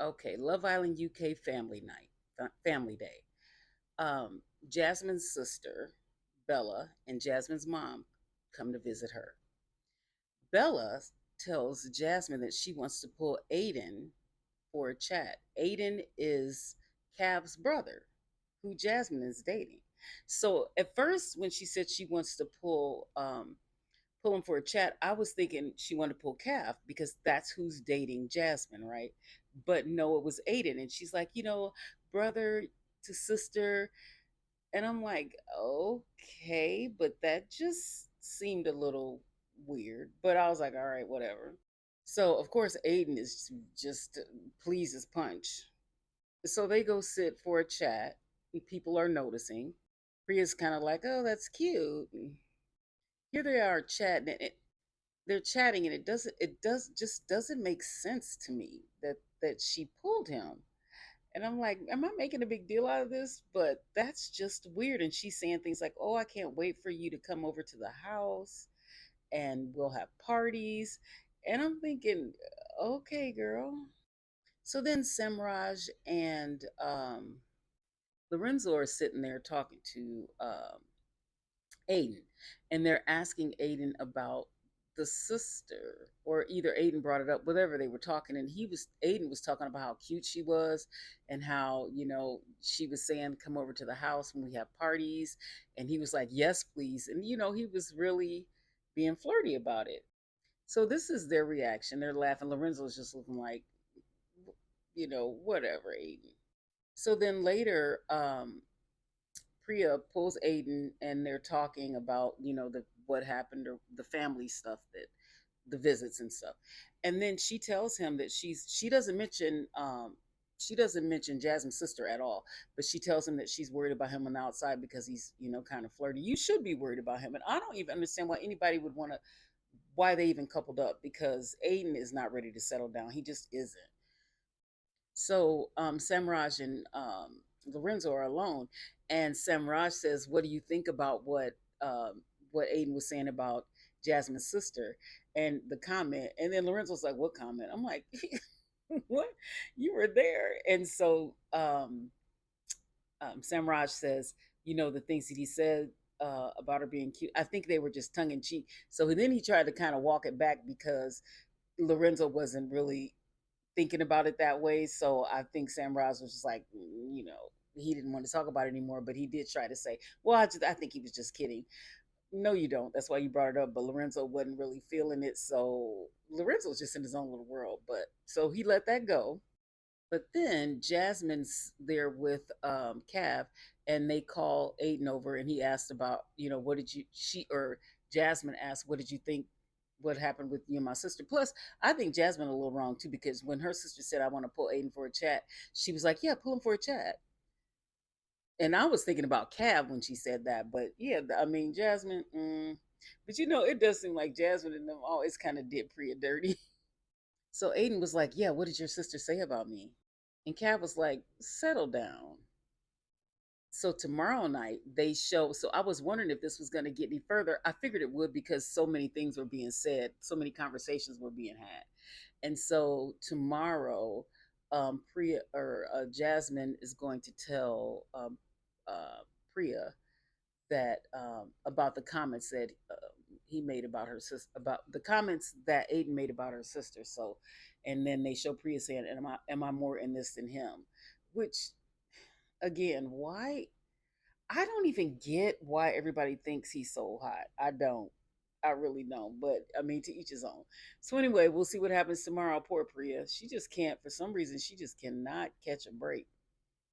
Okay, Love Island UK family night, family day. Um, Jasmine's sister, Bella, and Jasmine's mom come to visit her. Bella tells Jasmine that she wants to pull Aiden for a chat. Aiden is Cav's brother, who Jasmine is dating. So at first, when she said she wants to pull him for a chat, I was thinking she wanted to pull Cav because that's who's dating Jasmine, right? But no, it was Aiden, and she's like, brother to sister, and I'm like, okay, but that just seemed a little weird. But I was like, all right, whatever. So of course Aiden is just pleased as punch. So they go sit for a chat. And people are noticing. Priya's kind of like, oh, that's cute. And here they are chatting. They're chatting, and it doesn't make sense to me that she pulled him. And I'm like, am I making a big deal out of this? But that's just weird. And she's saying things like, oh, I can't wait for you to come over to the house and we'll have parties. And I'm thinking, okay, girl. So then Semraj and Lorenzo are sitting there talking to Aiden, and they're asking Aiden about the sister, or either Aiden brought it up, whatever they were talking, and Aiden was talking about how cute she was, and how she was saying come over to the house when we have parties, and he was like yes please, and he was really being flirty about it. So this is their reaction. They're laughing. Lorenzo's just looking like, whatever, Aiden. So then later, Priya pulls Aiden and they're talking about, the what happened, or the family stuff, that the visits and stuff. And then she tells him that she doesn't mention Jasmine's sister at all, but she tells him that she's worried about him on the outside because he's, kind of flirty. You should be worried about him. And I don't even understand why anybody would want to, why they even coupled up, because Aiden is not ready to settle down. He just isn't. So Samraj and Lorenzo are alone, and Samraj says, "What do you think about what Aiden was saying about Jasmine's sister?" And the comment, and then Lorenzo's like, "What comment?" I'm like, "What? You were there?" And so Samraj says, the things that he said about her being cute. I think they were just tongue in cheek. So then he tried to kind of walk it back because Lorenzo wasn't really thinking about it that way. So I think Sam Ross was just like, he didn't want to talk about it anymore, but he did try to say, well, I think he was just kidding. No, you don't. That's why you brought it up. But Lorenzo wasn't really feeling it. So Lorenzo's just in his own little world. But so he let that go. But then Jasmine's there with Cav, and they call Aiden over, and he asked about, what did you, she or Jasmine asked, what did you think, what happened with you and my sister? Plus, I think Jasmine a little wrong too, because when her sister said, I want to pull Aiden for a chat, she was like, yeah, pull him for a chat. And I was thinking about Cav when she said that, but yeah, I mean, Jasmine, but it does seem like Jasmine and them always kind of did Priya dirty. So Aiden was like, yeah, what did your sister say about me? And Cav was like, settle down. So tomorrow night they show. So I was wondering if this was going to get any further. I figured it would because so many things were being said, so many conversations were being had. And so tomorrow, Priya or Jasmine is going to tell Priya that about the comments that he made about her sister, about the comments that Aiden made about her sister. So, and then they show Priya saying, "Am I more in this than him?" Which, again, why? I don't even get why everybody thinks he's so hot. I don't. I really don't. But I mean, to each his own. So anyway, we'll see what happens tomorrow. Poor Priya. She just can't. For some reason, she just cannot catch a break.